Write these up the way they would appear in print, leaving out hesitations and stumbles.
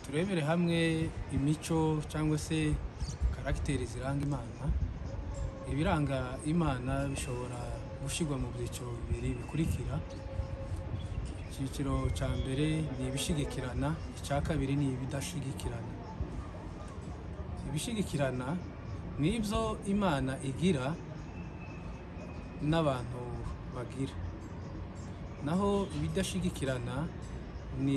turebere hamwe imico cyangwa se karagiteri ziranga Imana. Ibiranga Imana bishobora gushyirwa mu byiciro bibiri bikurikira. Icyiciro cya mbere ni ibishigikirana, icya kabiri ni ibidashigikirana. Ibishigikirana ni ibyo Imana igira n'abantu bagira, naho ibidashigikirana ni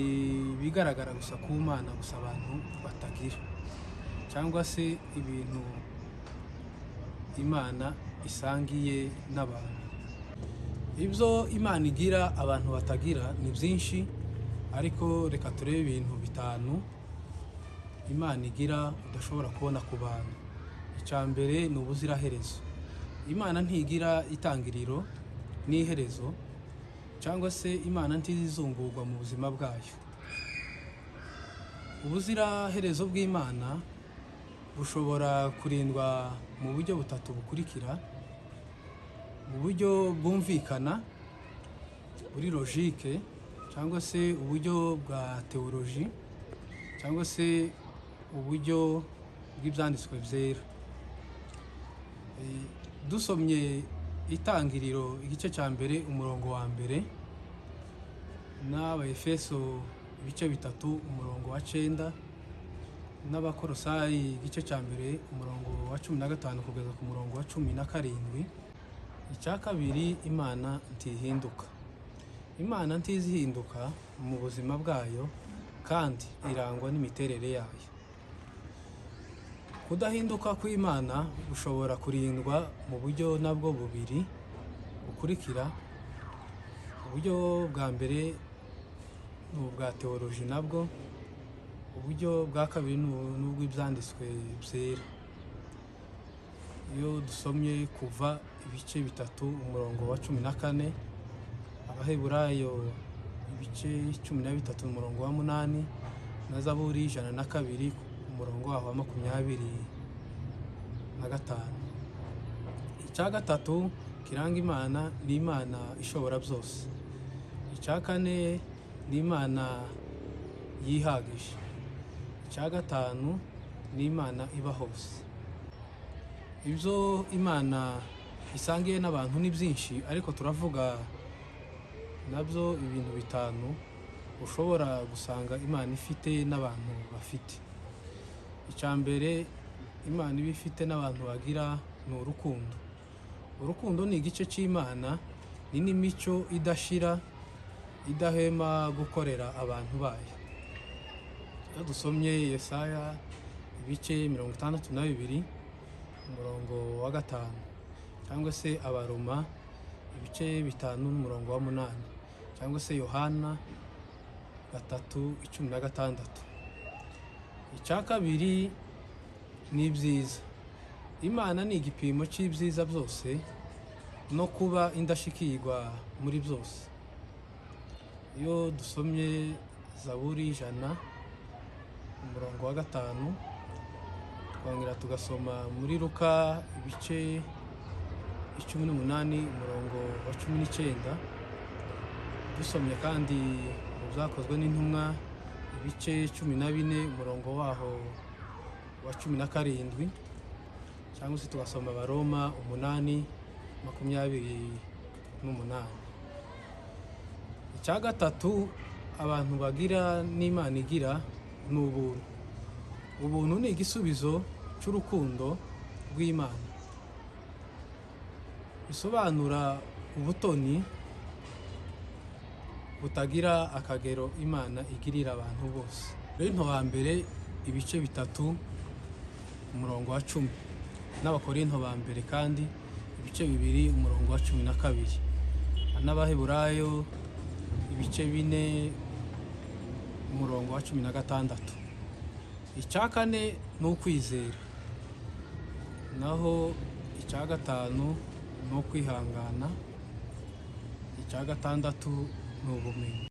ibigaragara gusa ku Mana gusa abantu batagira, cyangwa se ibintu Imana isangiye n'abantu. Ibyo Imana igira abantu batagira ni byinshi, ariko reka turebe ibintu bitanu Imana igira udashobora kubona ku bantu. Icya mbere ni ubuziraherezo. Imana ntigira itangiriro n'iherezo, cyangwa se Imana ntizizungurwa mu buzima bwayo. Ubuziraherezo bw'Imana bushobora kurindwa mu buryo butatu bukurikira: mu buryo bwumvikana, buri logike, cyangwa se uburyo bwa teoloji, cyangwa se uburyo bw'ibyanditswe byera. Dusomye Itangiriro igice cya mbere umurongo wa mbere, n'Abaefeso ibice bitatu umurongo wa 9, n'Abakolosayi igice cya mbere umurongo wa 15 kugeza ku murongo wa 17. Icya kabiri, Imana ntihinduka. Imana ntizihinduka mu buzima bwayo kandi irangwa n'imiterere yayo. Kudahinduka kw'Imana gushobora kurindwa mu buryo nabwo bubiri bukurikira. Uburyo bwa mbere ni ubwa teoloji, nabwo uburyo bwa kabiri ni ubw'ibyanditswe byera. Iyo dusomye Kuva ibice bitatu umurongo wa 14, Abaheburayo ibice 13 umurongo wa 8, na Zaburi 102 umurongo wa 25. Icya gatatu kiranga Imana ni Imana ishobora byose. Icya kane ni Imana yihagije. Icya gatanu ni Imana iba hose. Ibyo Imana isangiye n'abantu ni byinshi, ariko turavuga nabyo ibintu bitanu ushobora gusanga Imana ifite n'abantu bafite. Icya mbere Imana iba ifite n'abantu bagira ni urukundo. Urukundo ni igice cy'Imana, ni n'imico idashira, idahema gukorera abantu bayo. Iyo dusomye Yesaya ibice 62 umurongo wa 5, cyangwa se Abaroma ibice 5 n'umurongo wa 8, cyangwa se Yohana 3:16. Icya kabiri ni ibyiza. Imana ni igipimo cy'ibyiza byose no kuba indashikirwa muri byose. Iyo dusomye Zaburi 100 umurongo wa 5, twongera tugasoma muri Luka ibice 18 umurongo wa 19, dusomye kandi mu Byakozwe n'Intumwa ibice 14 umurongo waho wa 17, cyangwa se tugasoma Abaroma 8:28. Icya gatatu abantu bagira n'Imana igira ni ubuntu. Ubuntu ni igisubizo cy'urukundo rw'Imana. Bisobanura ubutoni butagira akagero Imana igirira abantu bose. Korinto wa mbere ibice 3 umurongo wa 10, n'Abakorinto ba mbere kandi ibice 2 umurongo wa 12, n'Abaheburayo ibice 4 umurongo wa 16. Icya kane ni ukwizera, naho icya gatanu ni ukwihangana, icya gatandatu ni ubumenyi.